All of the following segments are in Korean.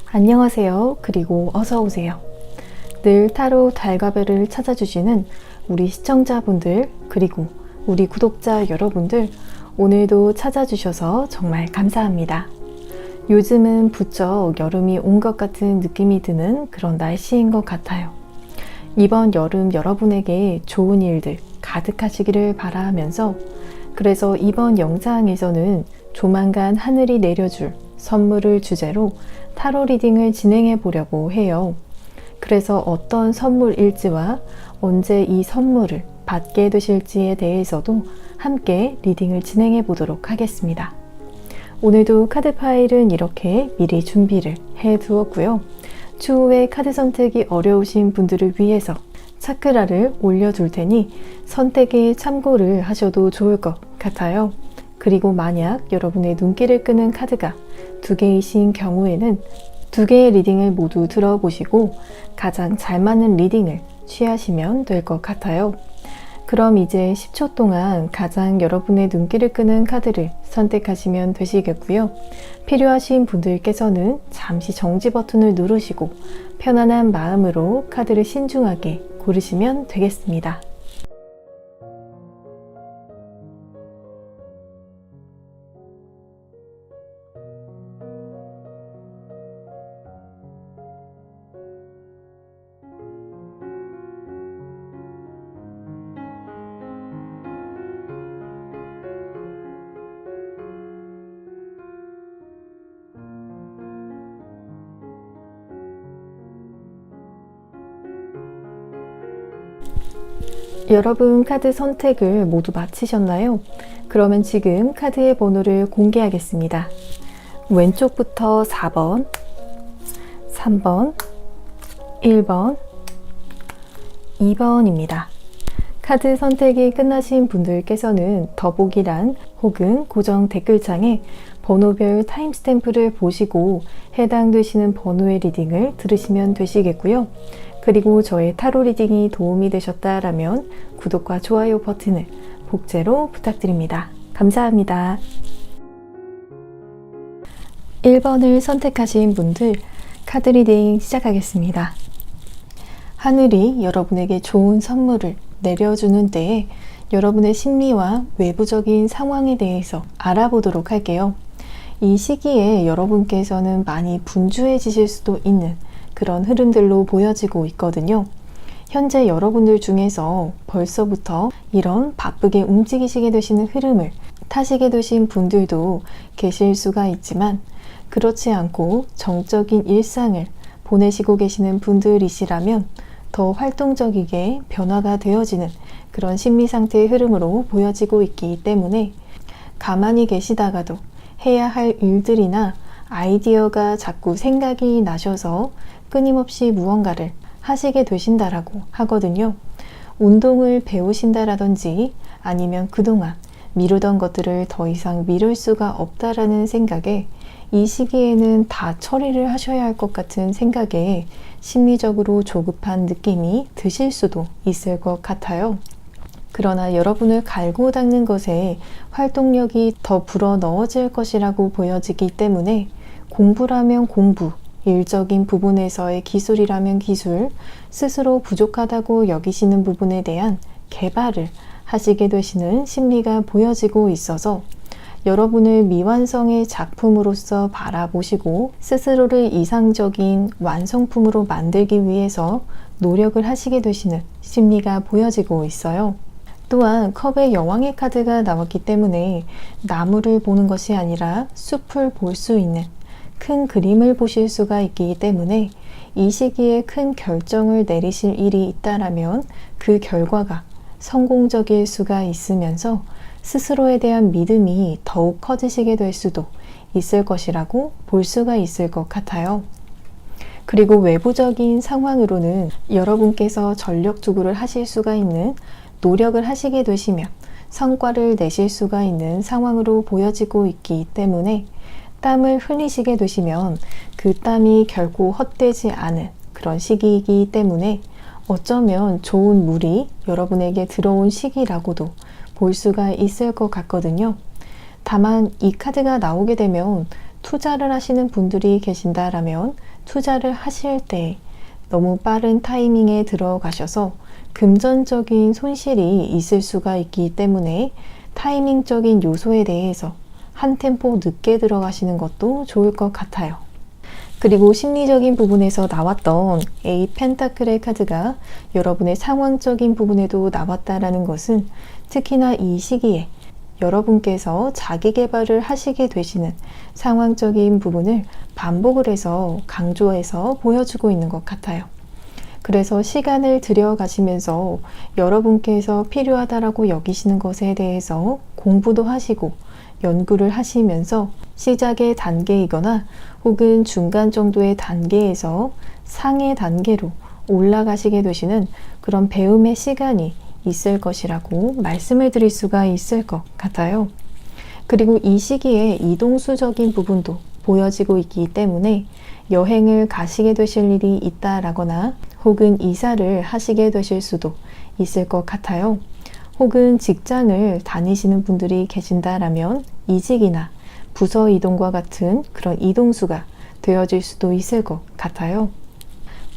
안녕하세요. 그리고 어서오세요. 늘 타로 달과별을 찾아주시는 우리 시청자분들, 그리고 우리 구독자 여러분들, 오늘도 찾아주셔서 정말 감사합니다. 요즘은 부쩍 여름이 온 것 같은 느낌이 드는 그런 날씨인 것 같아요. 이번 여름 여러분에게 좋은 일들 가득하시기를 바라면서, 그래서 이번 영상에서는 조만간 하늘이 내려줄 선물을 주제로 타로 리딩을 진행해 보려고 해요. 그래서 어떤 선물일지와 언제 이 선물을 받게 되실지에 대해서도 함께 리딩을 진행해 보도록 하겠습니다. 오늘도 카드 파일은 이렇게 미리 준비를 해 두었고요. 추후에 카드 선택이 어려우신 분들을 위해서 차크라를 올려둘 테니 선택에 참고를 하셔도 좋을 것 같아요. 그리고 만약 여러분의 눈길을 끄는 카드가 2개이신 경우에는 2개의 리딩을 모두 들어보시고 가장 잘 맞는 리딩을 취하시면 될 것 같아요. 그럼 이제 10초 동안 가장 여러분의 눈길을 끄는 카드를 선택하시면 되시겠고요. 필요하신 분들께서는 잠시 정지 버튼을 누르시고 편안한 마음으로 카드를 신중하게 고르시면 되겠습니다. 여러분 카드 선택을 모두 마치셨나요? 그러면 지금 카드의 번호를 공개하겠습니다. 왼쪽부터 4번, 3번, 1번, 2번입니다. 카드 선택이 끝나신 분들께서는 더보기란 혹은 고정 댓글창에 번호별 타임스탬프를 보시고 해당되시는 번호의 리딩을 들으시면 되시겠고요. 그리고 저의 타로 리딩이 도움이 되셨다라면 구독과 좋아요 버튼을 복제로 부탁드립니다. 감사합니다. 1번을 선택하신 분들 카드 리딩 시작하겠습니다. 하늘이 여러분에게 좋은 선물을 내려주는 때에 여러분의 심리와 외부적인 상황에 대해서 알아보도록 할게요. 이 시기에 여러분께서는 많이 분주해지실 수도 있는 그런 흐름들로 보여지고 있거든요. 현재 여러분들 중에서 벌써부터 이런 바쁘게 움직이시게 되시는 흐름을 타시게 되신 분들도 계실 수가 있지만, 그렇지 않고 정적인 일상을 보내시고 계시는 분들이시라면 더 활동적이게 변화가 되어지는 그런 심리 상태의 흐름으로 보여지고 있기 때문에 가만히 계시다가도 해야 할 일들이나 아이디어가 자꾸 생각이 나셔서 끊임없이 무언가를 하시게 되신다라고 하거든요. 운동을 배우신다라든지 아니면 그동안 미루던 것들을 더 이상 미룰 수가 없다라는 생각에 이 시기에는 다 처리를 하셔야 할 것 같은 생각에 심리적으로 조급한 느낌이 드실 수도 있을 것 같아요. 그러나 여러분을 갈고 닦는 것에 활동력이 더 불어 넣어질 것이라고 보여지기 때문에 공부라면 공부, 일적인 부분에서의 기술이라면 기술, 스스로 부족하다고 여기시는 부분에 대한 개발을 하시게 되시는 심리가 보여지고 있어서 여러분을 미완성의 작품으로서 바라보시고 스스로를 이상적인 완성품으로 만들기 위해서 노력을 하시게 되시는 심리가 보여지고 있어요. 또한 컵의 여왕의 카드가 나왔기 때문에 나무를 보는 것이 아니라 숲을 볼 수 있는 큰 그림을 보실 수가 있기 때문에 이 시기에 큰 결정을 내리실 일이 있다라면 그 결과가 성공적일 수가 있으면서 스스로에 대한 믿음이 더욱 커지시게 될 수도 있을 것이라고 볼 수가 있을 것 같아요. 그리고 외부적인 상황으로는 여러분께서 전력 투구를 하실 수가 있는, 노력을 하시게 되시면 성과를 내실 수가 있는 상황으로 보여지고 있기 때문에 땀을 흘리시게 되시면 그 땀이 결코 헛되지 않은 그런 시기이기 때문에 어쩌면 좋은 물이 여러분에게 들어온 시기라고도 볼 수가 있을 것 같거든요. 다만 이 카드가 나오게 되면 투자를 하시는 분들이 계신다라면 투자를 하실 때 너무 빠른 타이밍에 들어가셔서 금전적인 손실이 있을 수가 있기 때문에 타이밍적인 요소에 대해서 한 템포 늦게 들어가시는 것도 좋을 것 같아요. 그리고 심리적인 부분에서 나왔던 에이 펜타클의 카드가 여러분의 상황적인 부분에도 나왔다라는 것은 특히나 이 시기에 여러분께서 자기 개발을 하시게 되시는 상황적인 부분을 반복을 해서 강조해서 보여주고 있는 것 같아요. 그래서 시간을 들여가시면서 여러분께서 필요하다라고 여기시는 것에 대해서 공부도 하시고 연구를 하시면서 시작의 단계이거나 혹은 중간 정도의 단계에서 상의 단계로 올라가시게 되시는 그런 배움의 시간이 있을 것이라고 말씀을 드릴 수가 있을 것 같아요. 그리고 이 시기에 이동수적인 부분도 보여지고 있기 때문에 여행을 가시게 되실 일이 있다라거나 혹은 이사를 하시게 되실 수도 있을 것 같아요. 혹은 직장을 다니시는 분들이 계신다라면 이직이나 부서 이동과 같은 그런 이동수가 되어질 수도 있을 것 같아요.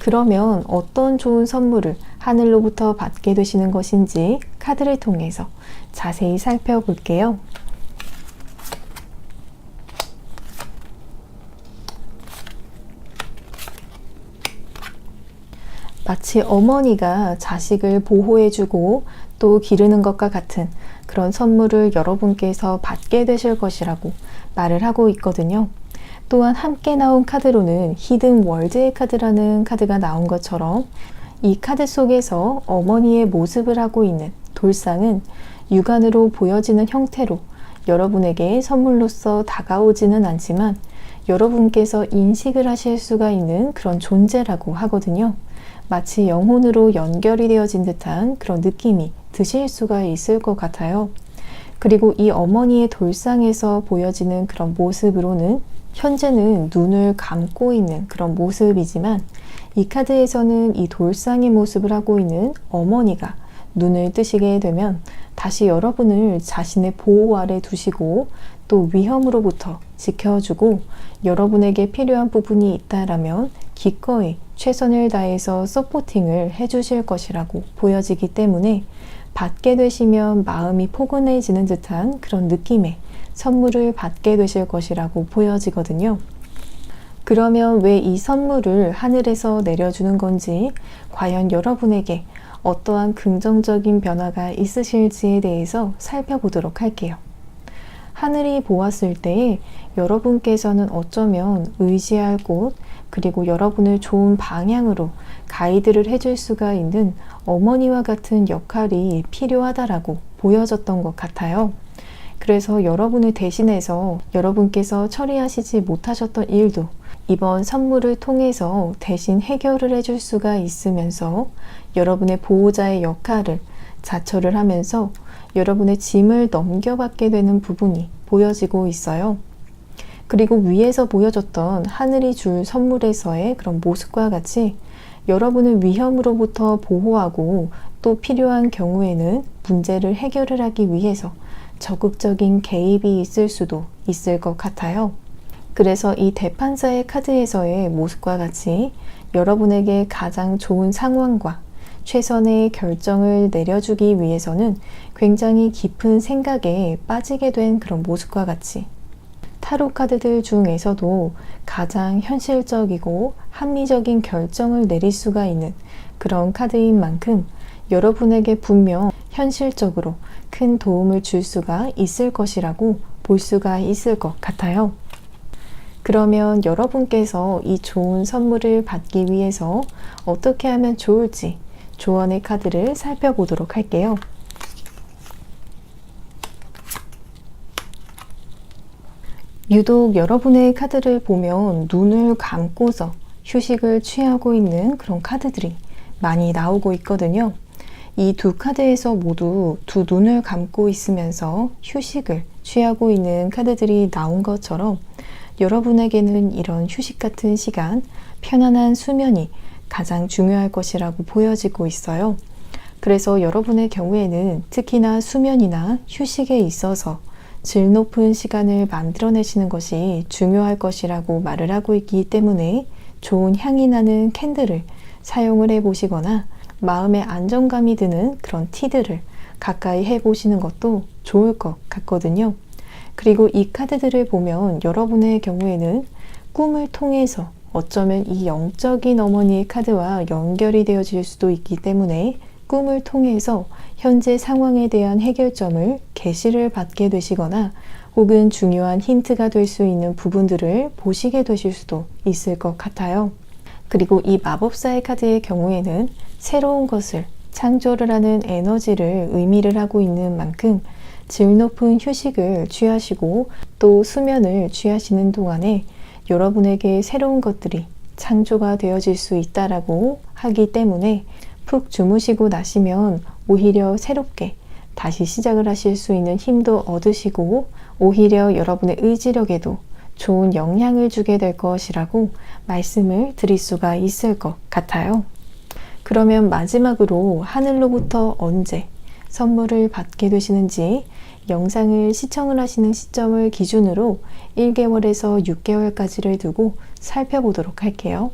그러면 어떤 좋은 선물을 하늘로부터 받게 되시는 것인지 카드를 통해서 자세히 살펴볼게요. 마치 어머니가 자식을 보호해주고 또 기르는 것과 같은 그런 선물을 여러분께서 받게 되실 것이라고 말을 하고 있거든요. 또한 함께 나온 카드로는 히든 월드의 카드라는 카드가 나온 것처럼 이 카드 속에서 어머니의 모습을 하고 있는 돌상은 육안으로 보여지는 형태로 여러분에게 선물로서 다가오지는 않지만 여러분께서 인식을 하실 수가 있는 그런 존재라고 하거든요. 마치 영혼으로 연결이 되어진 듯한 그런 느낌이 드실 수가 있을 것 같아요. 그리고 이 어머니의 돌상에서 보여지는 그런 모습으로는 현재는 눈을 감고 있는 그런 모습이지만 이 카드에서는 이 돌상의 모습을 하고 있는 어머니가 눈을 뜨시게 되면 다시 여러분을 자신의 보호 아래 두시고 또 위험으로부터 지켜주고 여러분에게 필요한 부분이 있다라면 기꺼이 최선을 다해서 서포팅을 해주실 것이라고 보여지기 때문에 받게 되시면 마음이 포근해지는 듯한 그런 느낌의 선물을 받게 되실 것이라고 보여지거든요. 그러면 왜 이 선물을 하늘에서 내려주는 건지, 과연 여러분에게 어떠한 긍정적인 변화가 있으실지에 대해서 살펴보도록 할게요. 하늘이 보았을 때 여러분께서는 어쩌면 의지할 곳, 그리고 여러분을 좋은 방향으로 가이드를 해줄 수가 있는 어머니와 같은 역할이 필요하다라고 보여졌던 것 같아요. 그래서 여러분을 대신해서 여러분께서 처리하시지 못하셨던 일도 이번 선물을 통해서 대신 해결을 해줄 수가 있으면서 여러분의 보호자의 역할을 자처를 하면서 여러분의 짐을 넘겨받게 되는 부분이 보여지고 있어요. 그리고 위에서 보여줬던 하늘이 줄 선물에서의 그런 모습과 같이 여러분을 위험으로부터 보호하고 또 필요한 경우에는 문제를 해결을 하기 위해서 적극적인 개입이 있을 수도 있을 것 같아요. 그래서 이 대판사의 카드에서의 모습과 같이 여러분에게 가장 좋은 상황과 최선의 결정을 내려주기 위해서는 굉장히 깊은 생각에 빠지게 된 그런 모습과 같이 타로 카드들 중에서도 가장 현실적이고 합리적인 결정을 내릴 수가 있는 그런 카드인 만큼 여러분에게 분명 현실적으로 큰 도움을 줄 수가 있을 것이라고 볼 수가 있을 것 같아요. 그러면 여러분께서 이 좋은 선물을 받기 위해서 어떻게 하면 좋을지 조언의 카드를 살펴보도록 할게요. 유독 여러분의 카드를 보면 눈을 감고서 휴식을 취하고 있는 그런 카드들이 많이 나오고 있거든요. 이 두 카드에서 모두 두 눈을 감고 있으면서 휴식을 취하고 있는 카드들이 나온 것처럼 여러분에게는 이런 휴식 같은 시간, 편안한 수면이 가장 중요할 것이라고 보여지고 있어요. 그래서 여러분의 경우에는 특히나 수면이나 휴식에 있어서 질 높은 시간을 만들어내시는 것이 중요할 것이라고 말을 하고 있기 때문에 좋은 향이 나는 캔들을 사용을 해보시거나 마음에 안정감이 드는 그런 티들을 가까이 해보시는 것도 좋을 것 같거든요. 그리고 이 카드들을 보면 여러분의 경우에는 꿈을 통해서 어쩌면 이 영적인 어머니의 카드와 연결이 되어질 수도 있기 때문에 꿈을 통해서 현재 상황에 대한 해결점을 계시를 받게 되시거나 혹은 중요한 힌트가 될 수 있는 부분들을 보시게 되실 수도 있을 것 같아요. 그리고 이 마법사의 카드의 경우에는 새로운 것을 창조를 하는 에너지를 의미를 하고 있는 만큼 질 높은 휴식을 취하시고 또 수면을 취하시는 동안에 여러분에게 새로운 것들이 창조가 되어질 수 있다라고 하기 때문에 푹 주무시고 나시면 오히려 새롭게 다시 시작을 하실 수 있는 힘도 얻으시고 오히려 여러분의 의지력에도 좋은 영향을 주게 될 것이라고 말씀을 드릴 수가 있을 것 같아요. 그러면 마지막으로 하늘로부터 언제 선물을 받게 되시는지 영상을 시청을 하시는 시점을 기준으로 1개월에서 6개월까지를 두고 살펴보도록 할게요.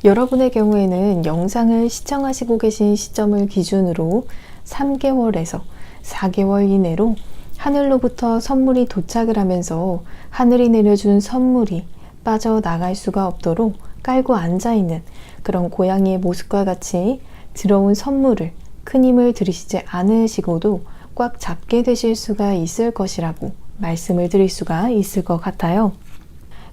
여러분의 경우에는 영상을 시청하시고 계신 시점을 기준으로 3개월에서 4개월 이내로 하늘로부터 선물이 도착을 하면서 하늘이 내려준 선물이 빠져나갈 수가 없도록 깔고 앉아있는 그런 고양이의 모습과 같이 들어온 선물을 큰 힘을 들이시지 않으시고도 꽉 잡게 되실 수가 있을 것이라고 말씀을 드릴 수가 있을 것 같아요.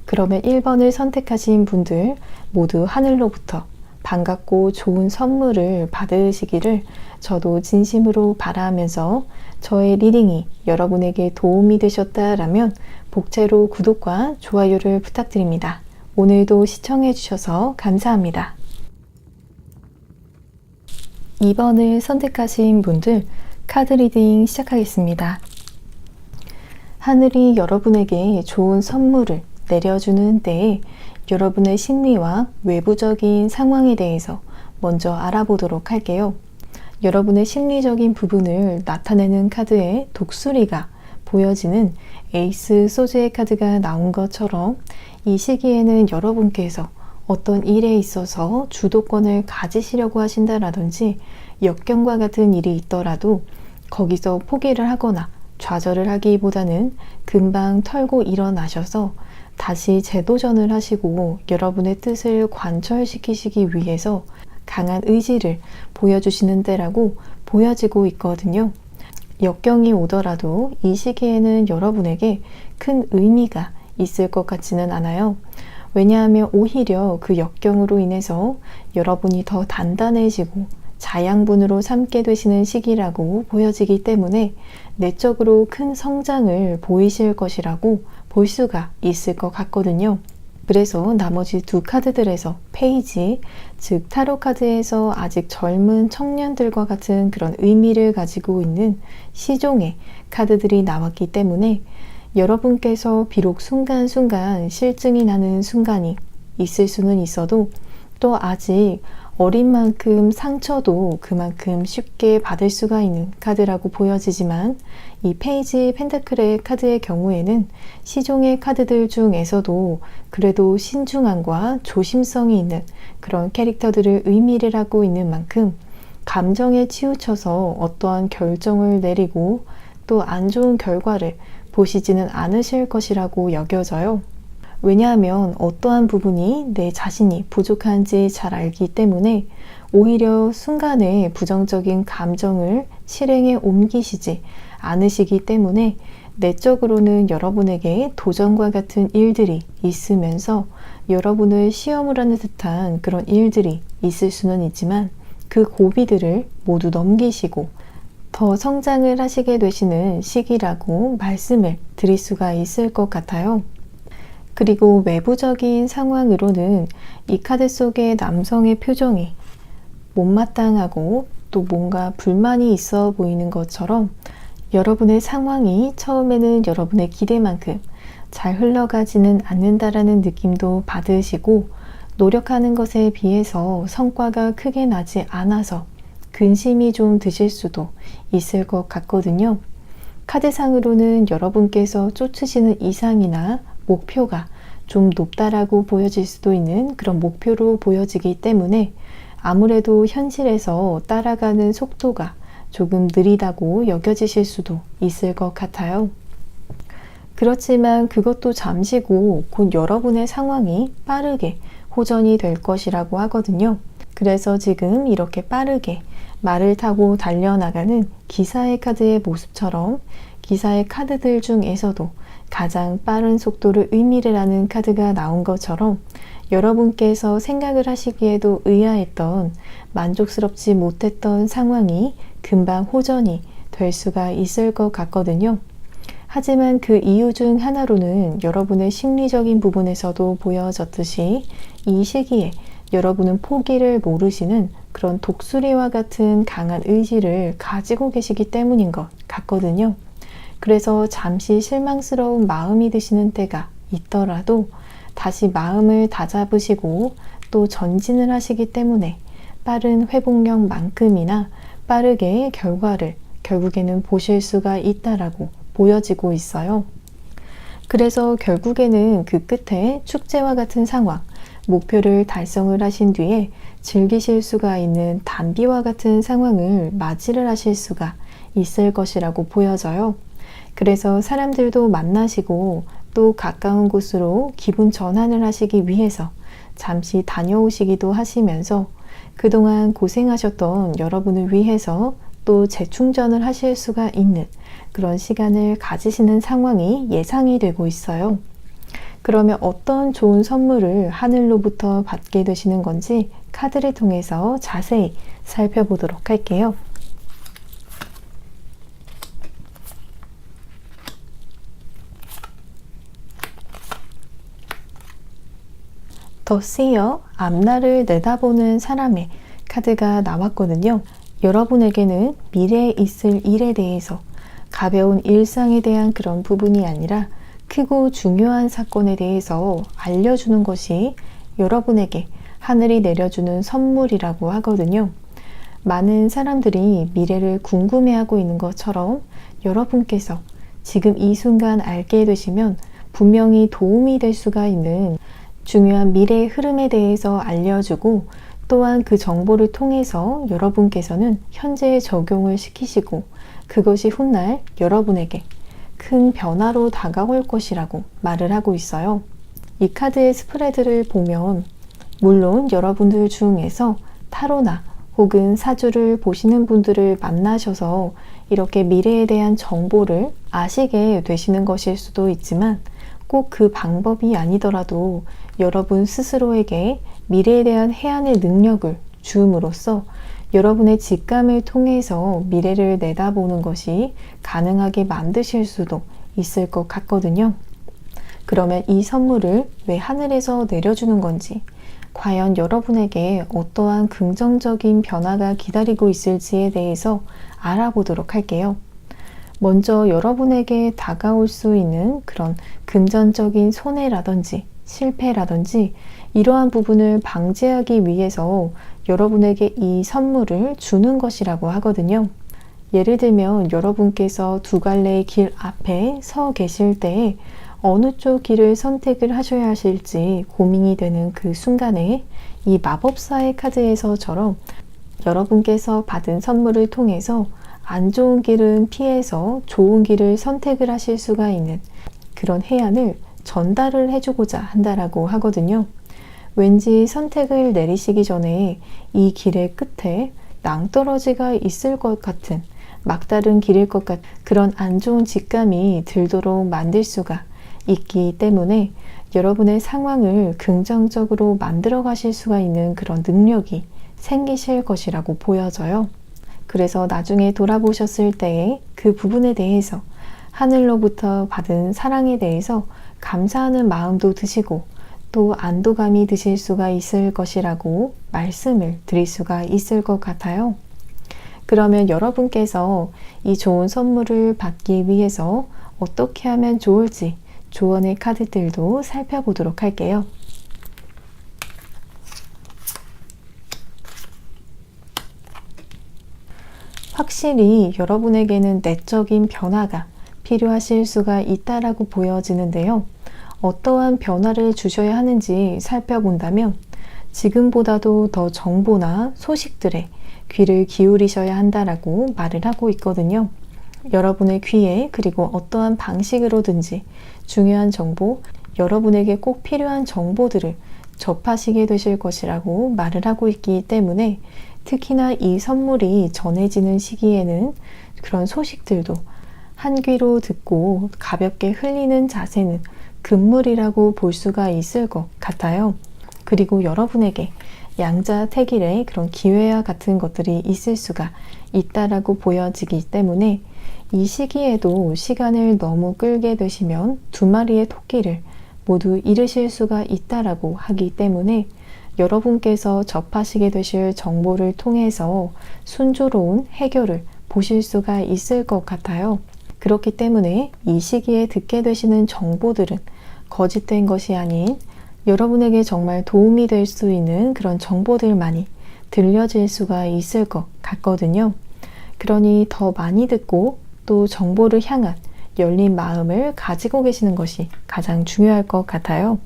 그러면 1번을 선택하신 분들 모두 하늘로부터 반갑고 좋은 선물을 받으시기를 저도 진심으로 바라면서 저의 리딩이 여러분에게 도움이 되셨다라면 복채로 구독과 좋아요를 부탁드립니다. 오늘도 시청해 주셔서 감사합니다. 2번을 선택하신 분들 카드 리딩 시작하겠습니다. 하늘이 여러분에게 좋은 선물을 내려주는 때에 여러분의 심리와 외부적인 상황에 대해서 먼저 알아보도록 할게요. 여러분의 심리적인 부분을 나타내는 카드의 독수리가 보여지는 에이스 소즈의 카드가 나온 것처럼 이 시기에는 여러분께서 어떤 일에 있어서 주도권을 가지시려고 하신다라든지 역경과 같은 일이 있더라도 거기서 포기를 하거나 좌절을 하기보다는 금방 털고 일어나셔서 다시 재도전을 하시고 여러분의 뜻을 관철시키시기 위해서 강한 의지를 보여주시는 때라고 보여지고 있거든요. 역경이 오더라도 이 시기에는 여러분에게 큰 의미가 있을 것 같지는 않아요. 왜냐하면 오히려 그 역경으로 인해서 여러분이 더 단단해지고 자양분으로 삼게 되시는 시기라고 보여지기 때문에 내적으로 큰 성장을 보이실 것이라고 볼 수가 있을 것 같거든요. 그래서 나머지 두 카드들에서 페이지, 즉 타로 카드에서 아직 젊은 청년들과 같은 그런 의미를 가지고 있는 시종의 카드들이 나왔기 때문에 여러분께서 비록 순간순간 실증이 나는 순간이 있을 수는 있어도 또 아직 어린 만큼 상처도 그만큼 쉽게 받을 수가 있는 카드라고 보여지지만 이 페이지 펜타클의 카드의 경우에는 시종의 카드들 중에서도 그래도 신중함과 조심성이 있는 그런 캐릭터들을 의미를 하고 있는 만큼 감정에 치우쳐서 어떠한 결정을 내리고 또 안 좋은 결과를 보시지는 않으실 것이라고 여겨져요. 왜냐하면 어떠한 부분이 내 자신이 부족한지 잘 알기 때문에 오히려 순간에 부정적인 감정을 실행에 옮기시지 않으시기 때문에 내적으로는 여러분에게 도전과 같은 일들이 있으면서 여러분을 시험을 하는 듯한 그런 일들이 있을 수는 있지만 그 고비들을 모두 넘기시고 더 성장을 하시게 되시는 시기라고 말씀을 드릴 수가 있을 것 같아요. 그리고 외부적인 상황으로는 이 카드 속의 남성의 표정이 못마땅하고 또 뭔가 불만이 있어 보이는 것처럼 여러분의 상황이 처음에는 여러분의 기대만큼 잘 흘러가지는 않는다라는 느낌도 받으시고 노력하는 것에 비해서 성과가 크게 나지 않아서 근심이 좀 드실 수도 있을 것 같거든요. 카드상으로는 여러분께서 쫓으시는 이상이나 목표가 좀 높다라고 보여질 수도 있는 그런 목표로 보여지기 때문에 아무래도 현실에서 따라가는 속도가 조금 느리다고 여겨지실 수도 있을 것 같아요. 그렇지만 그것도 잠시고 곧 여러분의 상황이 빠르게 호전이 될 것이라고 하거든요. 그래서 지금 이렇게 빠르게 말을 타고 달려나가는 기사의 카드의 모습처럼 기사의 카드들 중에서도 가장 빠른 속도를 의미를 하는 카드가 나온 것처럼 여러분께서 생각을 하시기에도 의아했던 만족스럽지 못했던 상황이 금방 호전이 될 수가 있을 것 같거든요. 하지만 그 이유 중 하나로는 여러분의 심리적인 부분에서도 보여졌듯이 이 시기에 여러분은 포기를 모르시는 그런 독수리와 같은 강한 의지를 가지고 계시기 때문인 것 같거든요. 그래서 잠시 실망스러운 마음이 드시는 때가 있더라도 다시 마음을 다잡으시고 또 전진을 하시기 때문에 빠른 회복력만큼이나 빠르게 결과를 결국에는 보실 수가 있다라고 보여지고 있어요. 그래서 결국에는 그 끝에 축제와 같은 상황, 목표를 달성을 하신 뒤에 즐기실 수가 있는 단비와 같은 상황을 맞이를 하실 수가 있을 것이라고 보여져요. 그래서 사람들도 만나시고 또 가까운 곳으로 기분 전환을 하시기 위해서 잠시 다녀오시기도 하시면서 그동안 고생하셨던 여러분을 위해서 또 재충전을 하실 수가 있는 그런 시간을 가지시는 상황이 예상이 되고 있어요. 그러면 어떤 좋은 선물을 하늘로부터 받게 되시는 건지 카드를 통해서 자세히 살펴보도록 할게요. 더 씨어, 앞날을 내다보는 사람의 카드가 나왔거든요. 여러분에게는 미래에 있을 일에 대해서 가벼운 일상에 대한 그런 부분이 아니라 크고 중요한 사건에 대해서 알려주는 것이 여러분에게 하늘이 내려주는 선물이라고 하거든요. 많은 사람들이 미래를 궁금해하고 있는 것처럼 여러분께서 지금 이 순간 알게 되시면 분명히 도움이 될 수가 있는 중요한 미래의 흐름에 대해서 알려주고 또한 그 정보를 통해서 여러분께서는 현재에 적용을 시키시고 그것이 훗날 여러분에게 큰 변화로 다가올 것이라고 말을 하고 있어요. 이 카드의 스프레드를 보면 물론 여러분들 중에서 타로나 혹은 사주를 보시는 분들을 만나셔서 이렇게 미래에 대한 정보를 아시게 되시는 것일 수도 있지만 꼭 그 방법이 아니더라도 여러분 스스로에게 미래에 대한 해안의 능력을 주음으로써 여러분의 직감을 통해서 미래를 내다보는 것이 가능하게 만드실 수도 있을 것 같거든요. 그러면 이 선물을 왜 하늘에서 내려주는 건지, 과연 여러분에게 어떠한 긍정적인 변화가 기다리고 있을지에 대해서 알아보도록 할게요. 먼저 여러분에게 다가올 수 있는 그런 금전적인 손해라든지 실패라든지 이러한 부분을 방지하기 위해서 여러분에게 이 선물을 주는 것이라고 하거든요. 예를 들면 여러분께서 두 갈래의 길 앞에 서 계실 때에 어느 쪽 길을 선택을 하셔야 하실지 고민이 되는 그 순간에 이 마법사의 카드에서처럼 여러분께서 받은 선물을 통해서 안 좋은 길은 피해서 좋은 길을 선택을 하실 수가 있는 그런 해안을 전달을 해주고자 한다라고 하거든요. 왠지 선택을 내리시기 전에 이 길의 끝에 낭떠러지가 있을 것 같은 막다른 길일 것 같은 그런 안 좋은 직감이 들도록 만들 수가 있기 때문에 여러분의 상황을 긍정적으로 만들어 가실 수가 있는 그런 능력이 생기실 것이라고 보여져요. 그래서 나중에 돌아보셨을 때에 그 부분에 대해서 하늘로부터 받은 사랑에 대해서 감사하는 마음도 드시고 또 안도감이 드실 수가 있을 것이라고 말씀을 드릴 수가 있을 것 같아요. 그러면 여러분께서 이 좋은 선물을 받기 위해서 어떻게 하면 좋을지 조언의 카드들도 살펴보도록 할게요. 확실히 여러분에게는 내적인 변화가 필요하실 수가 있다라고 보여지는데요. 어떠한 변화를 주셔야 하는지 살펴본다면 지금보다도 더 정보나 소식들에 귀를 기울이셔야 한다라고 말을 하고 있거든요. 여러분의 귀에 그리고 어떠한 방식으로든지 중요한 정보, 여러분에게 꼭 필요한 정보들을 접하시게 되실 것이라고 말을 하고 있기 때문에 특히나 이 선물이 전해지는 시기에는 그런 소식들도 한 귀로 듣고 가볍게 흘리는 자세는 금물이라고 볼 수가 있을 것 같아요. 그리고 여러분에게 양자택일의 그런 기회와 같은 것들이 있을 수가 있다라고 보여지기 때문에 이 시기에도 시간을 너무 끌게 되시면 두 마리의 토끼를 모두 잃으실 수가 있다라고 하기 때문에 여러분께서 접하시게 되실 정보를 통해서 순조로운 해결을 보실 수가 있을 것 같아요. 그렇기 때문에 이 시기에 듣게 되시는 정보들은 거짓된 것이 아닌 여러분에게 정말 도움이 될 수 있는 그런 정보들만이 들려질 수가 있을 것 같거든요. 그러니 더 많이 듣고 또 정보를 향한 열린 마음을 가지고 계시는 것이 가장 중요할 것 같아요.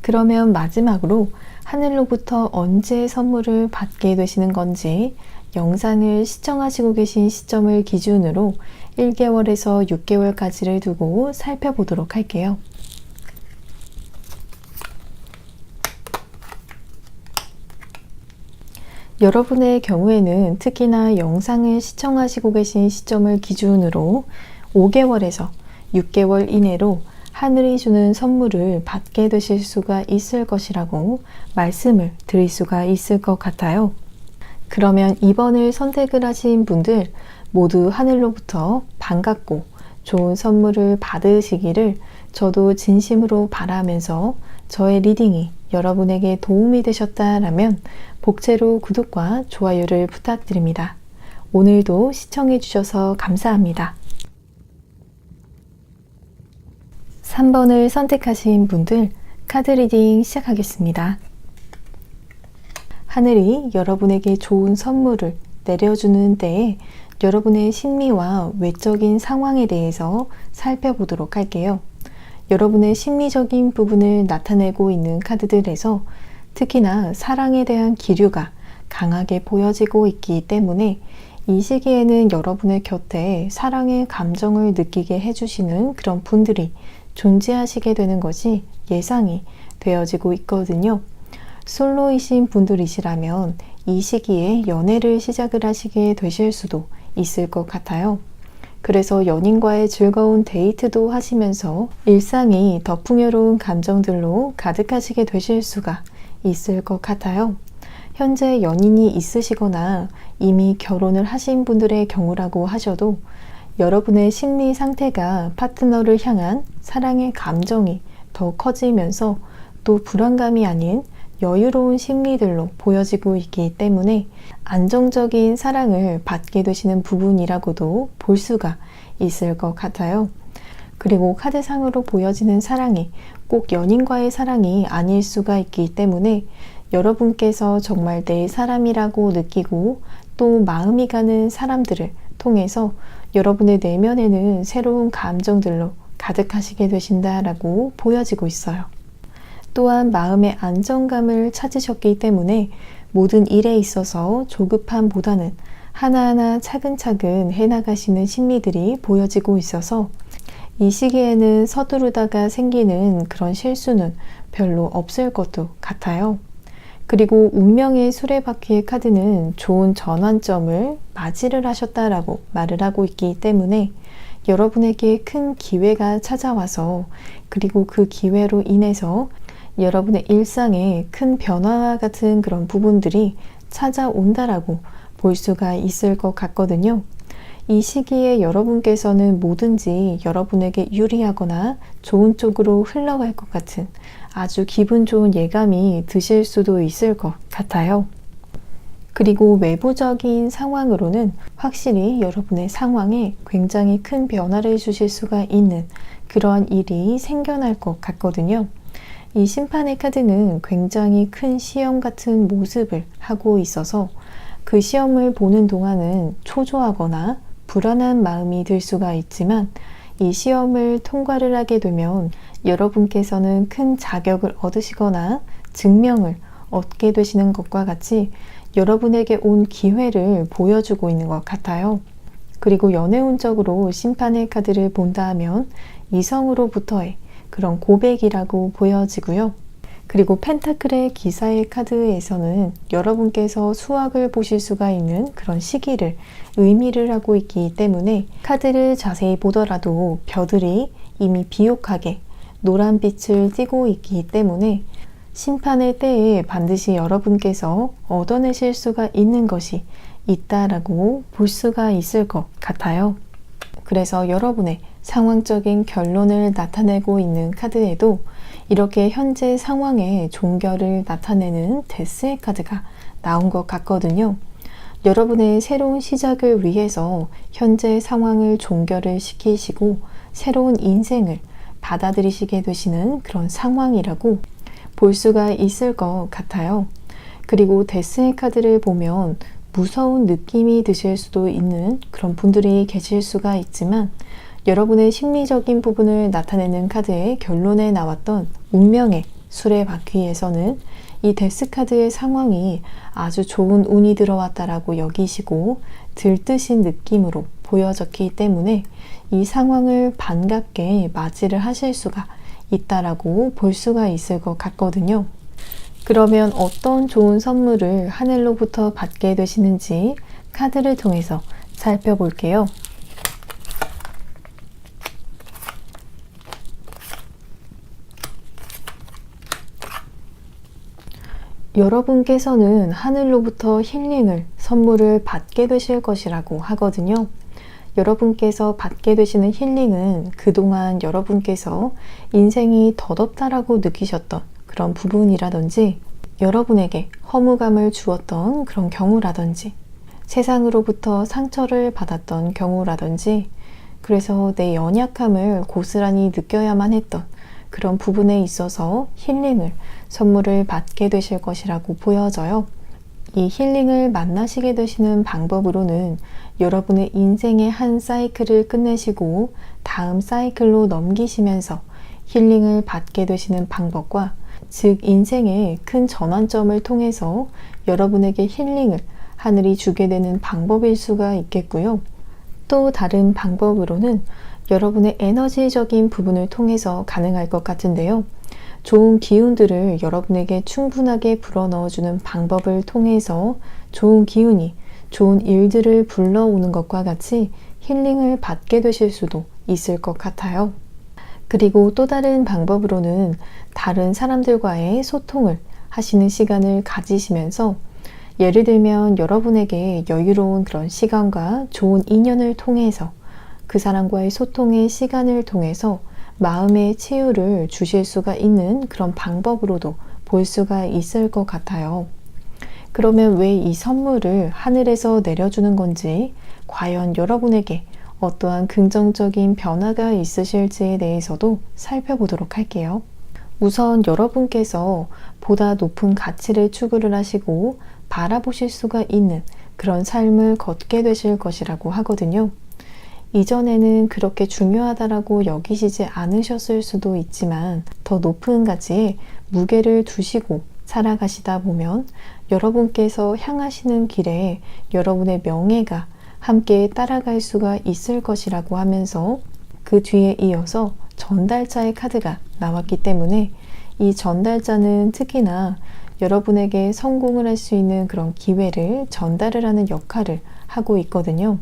그러면 마지막으로 하늘로부터 언제 선물을 받게 되시는 건지 영상을 시청하시고 계신 시점을 기준으로 1개월에서 6개월까지를 두고 살펴보도록 할게요. 여러분의 경우에는 특히나 영상을 시청하시고 계신 시점을 기준으로 5개월에서 6개월 이내로 하늘이 주는 선물을 받게 되실 수가 있을 것이라고 말씀을 드릴 수가 있을 것 같아요. 그러면 2번을 선택을 하신 분들 모두 하늘로부터 반갑고 좋은 선물을 받으시기를 저도 진심으로 바라면서 저의 리딩이 여러분에게 도움이 되셨다라면 복채로 구독과 좋아요를 부탁드립니다. 오늘도 시청해 주셔서 감사합니다. 3번을 선택하신 분들 카드 리딩 시작하겠습니다. 하늘이 여러분에게 좋은 선물을 내려주는 때에 여러분의 심리와 외적인 상황에 대해서 살펴보도록 할게요. 여러분의 심리적인 부분을 나타내고 있는 카드들에서 특히나 사랑에 대한 기류가 강하게 보여지고 있기 때문에 이 시기에는 여러분의 곁에 사랑의 감정을 느끼게 해주시는 그런 분들이 존재하시게 되는 것이 예상이 되어지고 있거든요. 솔로이신 분들이시라면 이 시기에 연애를 시작을 하시게 되실 수도 있을 것 같아요. 그래서 연인과의 즐거운 데이트도 하시면서 일상이 더 풍요로운 감정들로 가득하시게 되실 수가 있을 것 같아요. 현재 연인이 있으시거나 이미 결혼을 하신 분들의 경우라고 하셔도 여러분의 심리 상태가 파트너를 향한 사랑의 감정이 더 커지면서 또 불안감이 아닌 여유로운 심리들로 보여지고 있기 때문에 안정적인 사랑을 받게 되시는 부분이라고도 볼 수가 있을 것 같아요. 그리고 카드상으로 보여지는 사랑이 꼭 연인과의 사랑이 아닐 수가 있기 때문에 여러분께서 정말 내 사람이라고 느끼고 또 마음이 가는 사람들을 통해서 여러분의 내면에는 새로운 감정들로 가득하시게 되신다라고 보여지고 있어요. 또한 마음의 안정감을 찾으셨기 때문에 모든 일에 있어서 조급함보다는 하나하나 차근차근 해나가시는 심리들이 보여지고 있어서 이 시기에는 서두르다가 생기는 그런 실수는 별로 없을 것도 같아요. 그리고 운명의 수레바퀴의 카드는 좋은 전환점을 맞이를 하셨다라고 말을 하고 있기 때문에 여러분에게 큰 기회가 찾아와서 그리고 그 기회로 인해서 여러분의 일상에 큰 변화와 같은 그런 부분들이 찾아온다라고 볼 수가 있을 것 같거든요. 이 시기에 여러분께서는 뭐든지 여러분에게 유리하거나 좋은 쪽으로 흘러갈 것 같은 아주 기분 좋은 예감이 드실 수도 있을 것 같아요. 그리고 외부적인 상황으로는 확실히 여러분의 상황에 굉장히 큰 변화를 주실 수가 있는 그러한 일이 생겨날 것 같거든요. 이 심판의 카드는 굉장히 큰 시험 같은 모습을 하고 있어서 그 시험을 보는 동안은 초조하거나 불안한 마음이 들 수가 있지만 이 시험을 통과를 하게 되면 여러분께서는 큰 자격을 얻으시거나 증명을 얻게 되시는 것과 같이 여러분에게 온 기회를 보여주고 있는 것 같아요. 그리고 연애운적으로 심판의 카드를 본다 하면 이성으로부터의 그런 고백이라고 보여지고요. 그리고 펜타클의 기사의 카드에서는 여러분께서 수확을 보실 수가 있는 그런 시기를 의미를 하고 있기 때문에 카드를 자세히 보더라도 벼들이 이미 비옥하게 노란빛을 띠고 있기 때문에 심판의 때에 반드시 여러분께서 얻어내실 수가 있는 것이 있다라고 볼 수가 있을 것 같아요. 그래서 여러분의 상황적인 결론을 나타내고 있는 카드에도 이렇게 현재 상황의 종결을 나타내는 데스의 카드가 나온 것 같거든요. 여러분의 새로운 시작을 위해서 현재 상황을 종결을 시키시고 새로운 인생을 받아들이시게 되시는 그런 상황이라고 볼 수가 있을 것 같아요. 그리고 데스의 카드를 보면 무서운 느낌이 드실 수도 있는 그런 분들이 계실 수가 있지만 여러분의 심리적인 부분을 나타내는 카드의 결론에 나왔던 운명의 수레바퀴에서는 이 데스 카드의 상황이 아주 좋은 운이 들어왔다라고 여기시고 들뜨신 느낌으로 보여졌기 때문에 이 상황을 반갑게 맞이를 하실 수가 있다라고 볼 수가 있을 것 같거든요. 그러면 어떤 좋은 선물을 하늘로부터 받게 되시는지 카드를 통해서 살펴볼게요. 여러분께서는 하늘로부터 힐링을 선물을 받게 되실 것이라고 하거든요. 여러분께서 받게 되시는 힐링은 그동안 여러분께서 인생이 덧없다라고 느끼셨던 그런 부분이라든지 여러분에게 허무감을 주었던 그런 경우라든지 세상으로부터 상처를 받았던 경우라든지 그래서 내 연약함을 고스란히 느껴야만 했던 그런 부분에 있어서 힐링을 선물을 받게 되실 것이라고 보여져요. 이 힐링을 만나시게 되시는 방법으로는 여러분의 인생의 한 사이클을 끝내시고 다음 사이클로 넘기시면서 힐링을 받게 되시는 방법과 즉 인생의 큰 전환점을 통해서 여러분에게 힐링을 하늘이 주게 되는 방법일 수가 있겠고요. 또 다른 방법으로는 여러분의 에너지적인 부분을 통해서 가능할 것 같은데요. 좋은 기운들을 여러분에게 충분하게 불어넣어주는 방법을 통해서 좋은 기운이 좋은 일들을 불러오는 것과 같이 힐링을 받게 되실 수도 있을 것 같아요. 그리고 또 다른 방법으로는 다른 사람들과의 소통을 하시는 시간을 가지시면서 예를 들면 여러분에게 여유로운 그런 시간과 좋은 인연을 통해서 그 사람과의 소통의 시간을 통해서 마음의 치유를 주실 수가 있는 그런 방법으로도 볼 수가 있을 것 같아요. 그러면 왜 이 선물을 하늘에서 내려주는 건지, 과연 여러분에게 어떠한 긍정적인 변화가 있으실지에 대해서도 살펴보도록 할게요. 우선 여러분께서 보다 높은 가치를 추구를 하시고 바라보실 수가 있는 그런 삶을 걷게 되실 것이라고 하거든요. 이전에는 그렇게 중요하다라고 여기시지 않으셨을 수도 있지만 더 높은 가치에 무게를 두시고 살아가시다 보면 여러분께서 향하시는 길에 여러분의 명예가 함께 따라갈 수가 있을 것이라고 하면서 그 뒤에 이어서 전달자의 카드가 나왔기 때문에 이 전달자는 특히나 여러분에게 성공을 할 수 있는 그런 기회를 전달을 하는 역할을 하고 있거든요.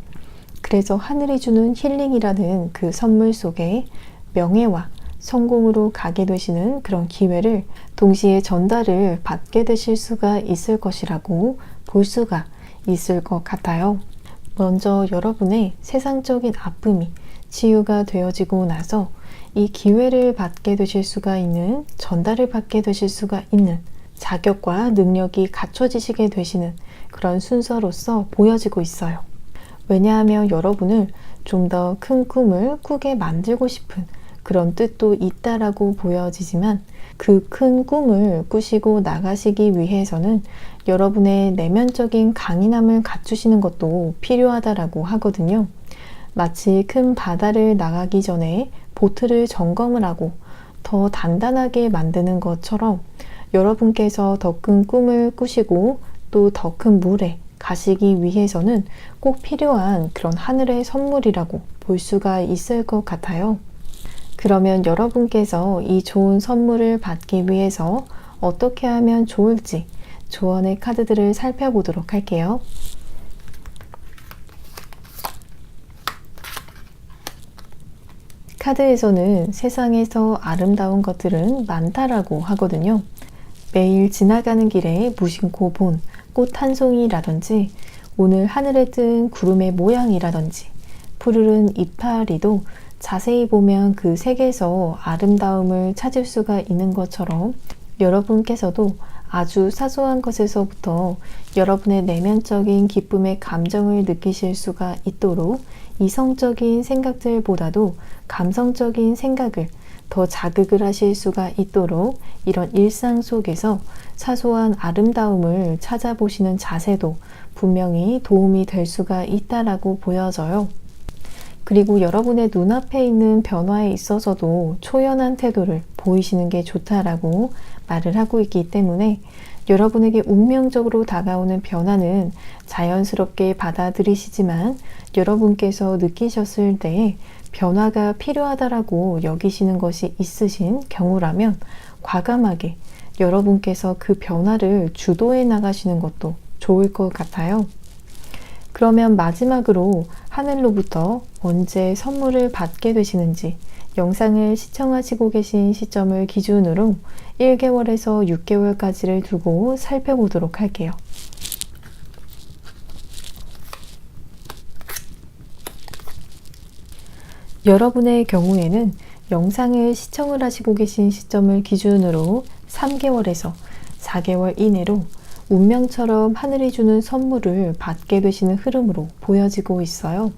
그래서 하늘이 주는 힐링이라는 그 선물 속에 명예와 성공으로 가게 되시는 그런 기회를 동시에 전달을 받게 되실 수가 있을 것이라고 볼 수가 있을 것 같아요. 먼저 여러분의 세상적인 아픔이 치유가 되어지고 나서 이 기회를 받게 되실 수가 있는, 전달을 받게 되실 수가 있는 자격과 능력이 갖춰지시게 되시는 그런 순서로서 보여지고 있어요. 왜냐하면 여러분을 좀 더 큰 꿈을 꾸게 만들고 싶은 그런 뜻도 있다라고 보여지지만 그 큰 꿈을 꾸시고 나가시기 위해서는 여러분의 내면적인 강인함을 갖추시는 것도 필요하다라고 하거든요. 마치 큰 바다를 나가기 전에 보트를 점검을 하고 더 단단하게 만드는 것처럼 여러분께서 더 큰 꿈을 꾸시고 또 더 큰 물에 가시기 위해서는 꼭 필요한 그런 하늘의 선물이라고 볼 수가 있을 것 같아요. 그러면 여러분께서 이 좋은 선물을 받기 위해서 어떻게 하면 좋을지 조언의 카드들을 살펴보도록 할게요. 카드에서는 세상에서 아름다운 것들은 많다라고 하거든요. 매일 지나가는 길에 무심코 본 꽃 한 송이라든지 오늘 하늘에 뜬 구름의 모양이라든지 푸르른 이파리도 자세히 보면 그 색에서 아름다움을 찾을 수가 있는 것처럼 여러분께서도 아주 사소한 것에서부터 여러분의 내면적인 기쁨의 감정을 느끼실 수가 있도록 이성적인 생각들보다도 감성적인 생각을 더 자극을 하실 수가 있도록 이런 일상 속에서 사소한 아름다움을 찾아보시는 자세도 분명히 도움이 될 수가 있다라고 보여져요. 그리고 여러분의 눈앞에 있는 변화에 있어서도 초연한 태도를 보이시는 게 좋다라고 말을 하고 있기 때문에 여러분에게 운명적으로 다가오는 변화는 자연스럽게 받아들이시지만 여러분께서 느끼셨을 때 변화가 필요하다라고 여기시는 것이 있으신 경우라면 과감하게 여러분께서 그 변화를 주도해 나가시는 것도 좋을 것 같아요. 그러면 마지막으로 하늘로부터 언제 선물을 받게 되시는지 영상을 시청하시고 계신 시점을 기준으로 1개월에서 6개월까지를 두고 살펴보도록 할게요. 여러분의 경우에는 영상을 시청을 하시고 계신 시점을 기준으로 3개월에서 4개월 이내로 운명처럼 하늘이 주는 선물을 받게 되시는 흐름으로 보여지고 있어요.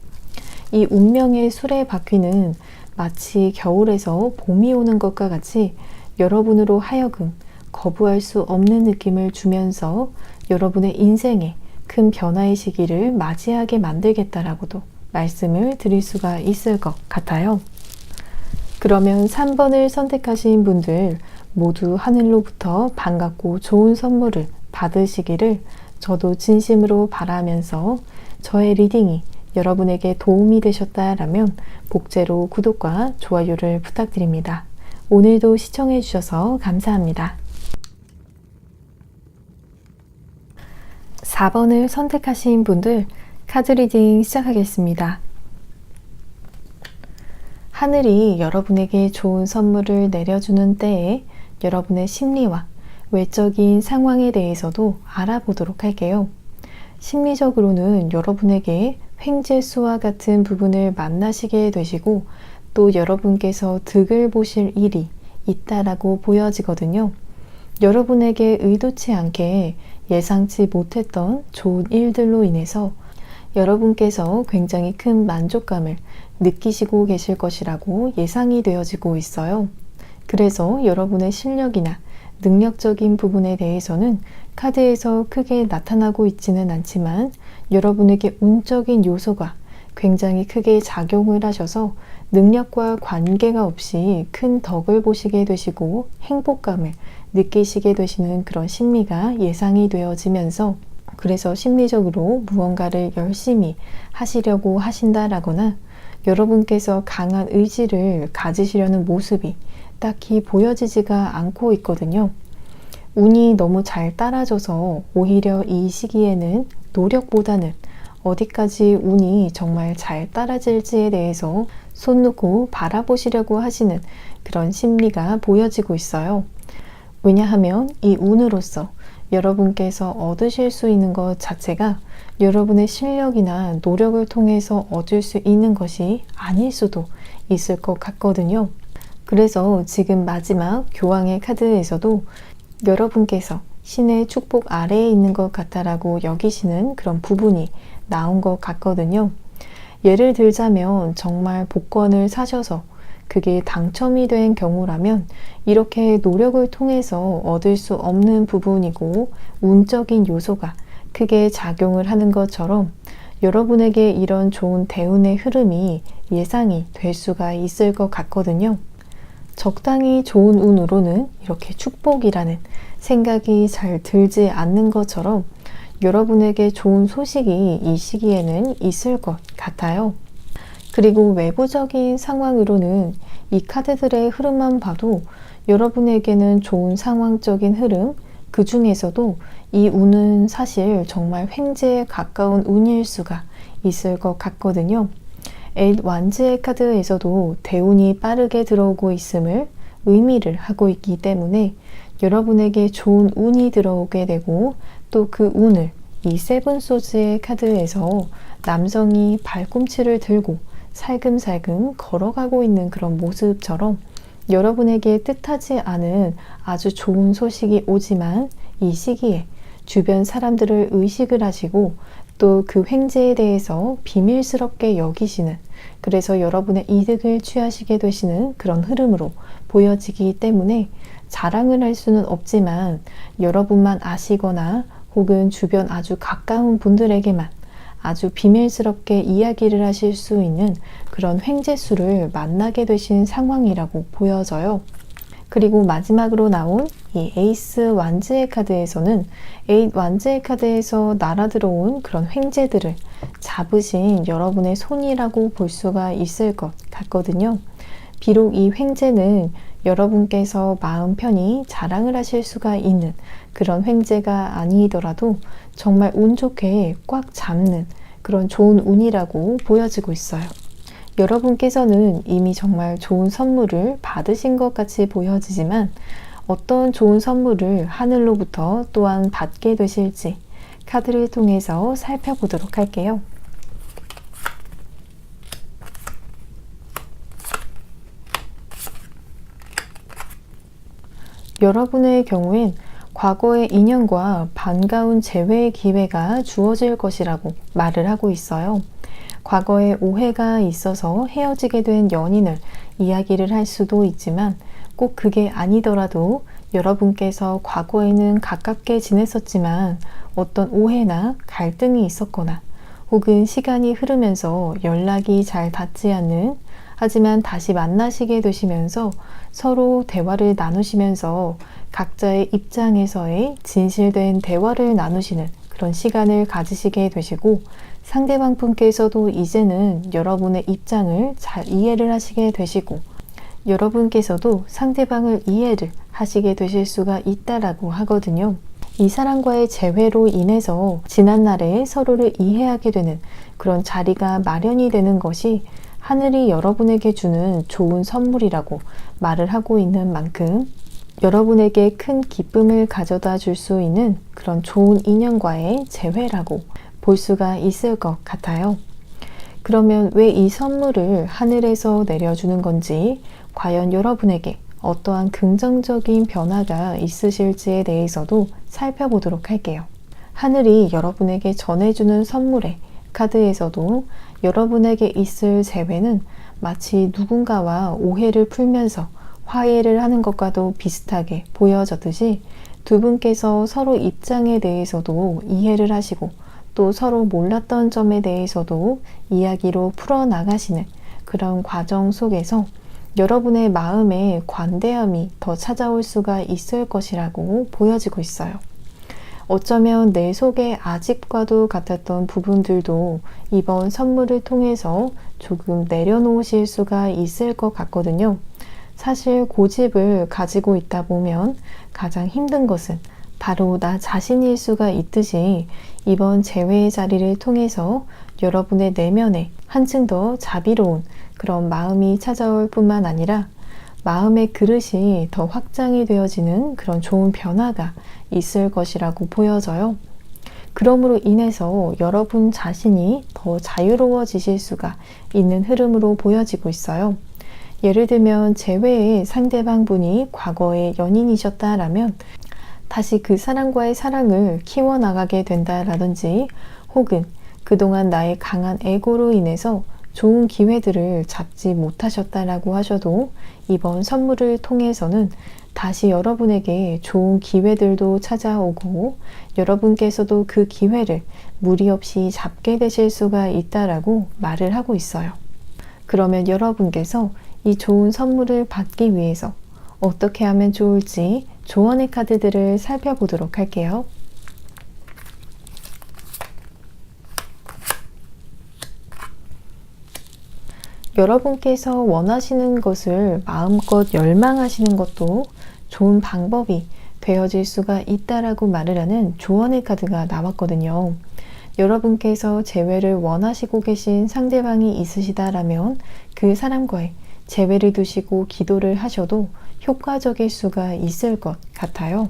이 운명의 수레바퀴는 마치 겨울에서 봄이 오는 것과 같이 여러분으로 하여금 거부할 수 없는 느낌을 주면서 여러분의 인생에 큰 변화의 시기를 맞이하게 만들겠다라고도 말씀을 드릴 수가 있을 것 같아요. 그러면 3번을 선택하신 분들 모두 하늘로부터 반갑고 좋은 선물을 받으시기를 저도 진심으로 바라면서 저의 리딩이 여러분에게 도움이 되셨다라면 복제로 구독과 좋아요를 부탁드립니다. 오늘도 시청해 주셔서 감사합니다. 4번을 선택하신 분들 카드 리딩 시작하겠습니다. 하늘이 여러분에게 좋은 선물을 내려주는 때에 여러분의 심리와 외적인 상황에 대해서도 알아보도록 할게요. 심리적으로는 여러분에게 횡재수와 같은 부분을 만나시게 되시고 또 여러분께서 득을 보실 일이 있다라고 보여지거든요. 여러분에게 의도치 않게 예상치 못했던 좋은 일들로 인해서 여러분께서 굉장히 큰 만족감을 느끼시고 계실 것이라고 예상이 되어지고 있어요. 그래서 여러분의 실력이나 능력적인 부분에 대해서는 카드에서 크게 나타나고 있지는 않지만 여러분에게 운적인 요소가 굉장히 크게 작용을 하셔서 능력과 관계가 없이 큰 덕을 보시게 되시고 행복감을 느끼시게 되시는 그런 심리가 예상이 되어지면서 그래서 심리적으로 무언가를 열심히 하시려고 하신다라거나 여러분께서 강한 의지를 가지시려는 모습이 딱히 보여지지가 않고 있거든요. 운이 너무 잘 따라줘서 오히려 이 시기에는 노력보다는 어디까지 운이 정말 잘 따라질지에 대해서 손 놓고 바라보시려고 하시는 그런 심리가 보여지고 있어요. 왜냐하면 이 운으로서 여러분께서 얻으실 수 있는 것 자체가 여러분의 실력이나 노력을 통해서 얻을 수 있는 것이 아닐 수도 있을 것 같거든요. 그래서 지금 마지막 교황의 카드에서도 여러분께서 신의 축복 아래에 있는 것 같다라고 여기시는 그런 부분이 나온 것 같거든요. 예를 들자면 정말 복권을 사셔서 그게 당첨이 된 경우라면 이렇게 노력을 통해서 얻을 수 없는 부분이고 운적인 요소가 크게 작용을 하는 것처럼 여러분에게 이런 좋은 대운의 흐름이 예상이 될 수가 있을 것 같거든요. 적당히 좋은 운으로는 이렇게 축복이라는 생각이 잘 들지 않는 것처럼 여러분에게 좋은 소식이 이 시기에는 있을 것 같아요. 그리고 외부적인 상황으로는 이 카드들의 흐름만 봐도 여러분에게는 좋은 상황적인 흐름, 그 중에서도 이 운은 사실 정말 횡재에 가까운 운일 수가 있을 것 같거든요. 8 완즈의 카드에서도 대운이 빠르게 들어오고 있음을 의미를 하고 있기 때문에 여러분에게 좋은 운이 들어오게 되고 또 그 운을 이 세븐 소즈의 카드에서 남성이 발꿈치를 들고 살금살금 걸어가고 있는 그런 모습처럼 여러분에게 뜻하지 않은 아주 좋은 소식이 오지만 이 시기에 주변 사람들을 의식을 하시고 또 그 횡재에 대해서 비밀스럽게 여기시는, 그래서 여러분의 이득을 취하시게 되시는 그런 흐름으로 보여지기 때문에 자랑을 할 수는 없지만 여러분만 아시거나 혹은 주변 아주 가까운 분들에게만 아주 비밀스럽게 이야기를 하실 수 있는 그런 횡재수를 만나게 되신 상황이라고 보여져요. 그리고 마지막으로 나온 이 에이스 완즈의 카드에서는 8 완즈의 카드에서 날아들어온 그런 횡재들을 잡으신 여러분의 손이라고 볼 수가 있을 것 같거든요. 비록 이 횡재는 여러분께서 마음 편히 자랑을 하실 수가 있는 그런 횡재가 아니더라도 정말 운 좋게 꽉 잡는 그런 좋은 운이라고 보여지고 있어요. 여러분께서는 이미 정말 좋은 선물을 받으신 것 같이 보여지지만 어떤 좋은 선물을 하늘로부터 또한 받게 되실지 카드를 통해서 살펴보도록 할게요. 여러분의 경우엔 과거의 인연과 반가운 재회의 기회가 주어질 것이라고 말을 하고 있어요. 과거에 오해가 있어서 헤어지게 된 연인을 이야기를 할 수도 있지만 꼭 그게 아니더라도 여러분께서 과거에는 가깝게 지냈었지만 어떤 오해나 갈등이 있었거나 혹은 시간이 흐르면서 연락이 잘 닿지 않는, 하지만 다시 만나시게 되시면서 서로 대화를 나누시면서 각자의 입장에서의 진실된 대화를 나누시는 그런 시간을 가지시게 되시고 상대방 분께서도 이제는 여러분의 입장을 잘 이해를 하시게 되시고 여러분께서도 상대방을 이해를 하시게 되실 수가 있다라고 하거든요. 이 사람과의 재회로 인해서 지난날에 서로를 이해하게 되는 그런 자리가 마련이 되는 것이 하늘이 여러분에게 주는 좋은 선물이라고 말을 하고 있는 만큼 여러분에게 큰 기쁨을 가져다 줄 수 있는 그런 좋은 인연과의 재회라고 볼 수가 있을 것 같아요. 그러면 왜 이 선물을 하늘에서 내려주는 건지, 과연 여러분에게 어떠한 긍정적인 변화가 있으실지에 대해서도 살펴보도록 할게요. 하늘이 여러분에게 전해주는 선물의 카드에서도 여러분에게 있을 재회는 마치 누군가와 오해를 풀면서 화해를 하는 것과도 비슷하게 보여졌듯이 두 분께서 서로 입장에 대해서도 이해를 하시고 또 서로 몰랐던 점에 대해서도 이야기로 풀어나가시는 그런 과정 속에서 여러분의 마음에 관대함이 더 찾아올 수가 있을 것이라고 보여지고 있어요. 어쩌면 내 속에 아직과도 같았던 부분들도 이번 선물을 통해서 조금 내려놓으실 수가 있을 것 같거든요. 사실 고집을 가지고 있다 보면 가장 힘든 것은 바로 나 자신일 수가 있듯이 이번 재회의 자리를 통해서 여러분의 내면에 한층 더 자비로운 그런 마음이 찾아올 뿐만 아니라 마음의 그릇이 더 확장이 되어지는 그런 좋은 변화가 있을 것이라고 보여져요. 그러므로 인해서 여러분 자신이 더 자유로워지실 수가 있는 흐름으로 보여지고 있어요. 예를 들면 재회의 상대방 분이 과거의 연인이셨다라면 다시 그 사람과의 사랑을 키워나가게 된다라든지 혹은 그동안 나의 강한 에고로 인해서 좋은 기회들을 잡지 못하셨다라고 하셔도 이번 선물을 통해서는 다시 여러분에게 좋은 기회들도 찾아오고 여러분께서도 그 기회를 무리 없이 잡게 되실 수가 있다라고 말을 하고 있어요. 그러면 여러분께서 이 좋은 선물을 받기 위해서 어떻게 하면 좋을지 조언의 카드들을 살펴보도록 할게요. 여러분께서 원하시는 것을 마음껏 열망하시는 것도 좋은 방법이 되어질 수가 있다라고 말을 하는 조언의 카드가 나왔거든요. 여러분께서 재회를 원하시고 계신 상대방이 있으시다라면 그 사람과의 재회를 두시고 기도를 하셔도 효과적일 수가 있을 것 같아요.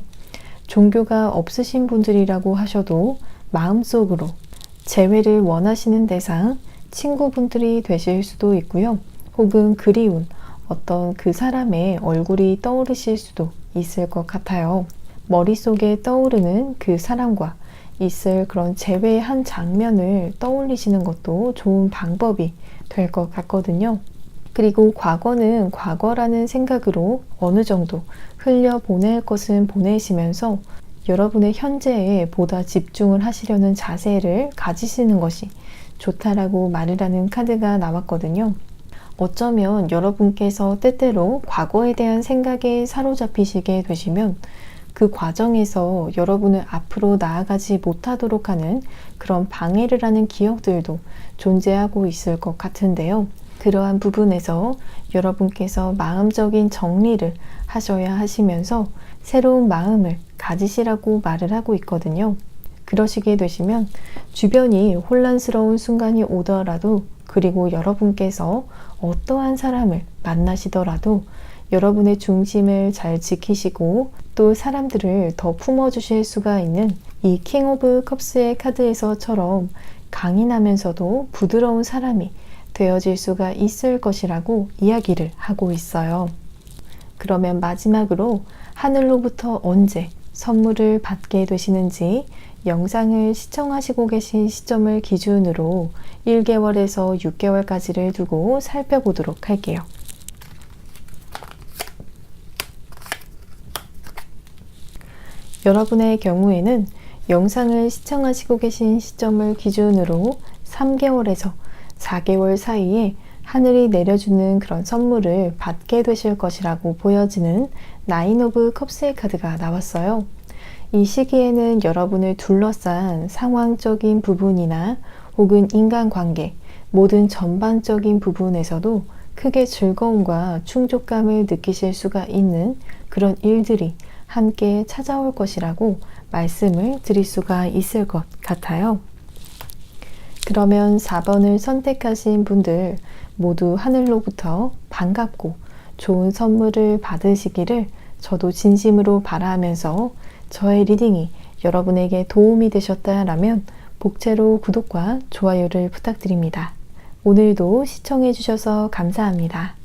종교가 없으신 분들이라고 하셔도 마음속으로 재회를 원하시는 대상, 친구분들이 되실 수도 있고요. 혹은 그리운 어떤 그 사람의 얼굴이 떠오르실 수도 있을 것 같아요. 머릿속에 떠오르는 그 사람과 있을 그런 재회의 한 장면을 떠올리시는 것도 좋은 방법이 될 것 같거든요. 그리고 과거는 과거라는 생각으로 어느 정도 흘려보낼 것은 보내시면서 여러분의 현재에 보다 집중을 하시려는 자세를 가지시는 것이 좋다라고 말을 하는 카드가 나왔거든요. 어쩌면 여러분께서 때때로 과거에 대한 생각에 사로잡히시게 되시면 그 과정에서 여러분을 앞으로 나아가지 못하도록 하는 그런 방해를 하는 기억들도 존재하고 있을 것 같은데요. 그러한 부분에서 여러분께서 마음적인 정리를 하셔야 하시면서 새로운 마음을 가지시라고 말을 하고 있거든요. 그러시게 되시면 주변이 혼란스러운 순간이 오더라도 그리고 여러분께서 어떠한 사람을 만나시더라도 여러분의 중심을 잘 지키시고 또 사람들을 더 품어주실 수가 있는 이 킹 오브 컵스의 카드에서처럼 강인하면서도 부드러운 사람이 되어질 수가 있을 것이라고 이야기를 하고 있어요. 그러면 마지막으로 하늘로부터 언제 선물을 받게 되시는지 영상을 시청하시고 계신 시점을 기준으로 1개월에서 6개월까지를 두고 살펴보도록 할게요. 여러분의 경우에는 영상을 시청하시고 계신 시점을 기준으로 3개월에서 4개월 사이에 하늘이 내려주는 그런 선물을 받게 되실 것이라고 보여지는 나인 오브 컵스의 카드가 나왔어요. 이 시기에는 여러분을 둘러싼 상황적인 부분이나 혹은 인간관계, 모든 전반적인 부분에서도 크게 즐거움과 충족감을 느끼실 수가 있는 그런 일들이 함께 찾아올 것이라고 말씀을 드릴 수가 있을 것 같아요. 그러면 4번을 선택하신 분들 모두 하늘로부터 반갑고 좋은 선물을 받으시기를 저도 진심으로 바라면서 저의 리딩이 여러분에게 도움이 되셨다라면 복채로 구독과 좋아요를 부탁드립니다. 오늘도 시청해 주셔서 감사합니다.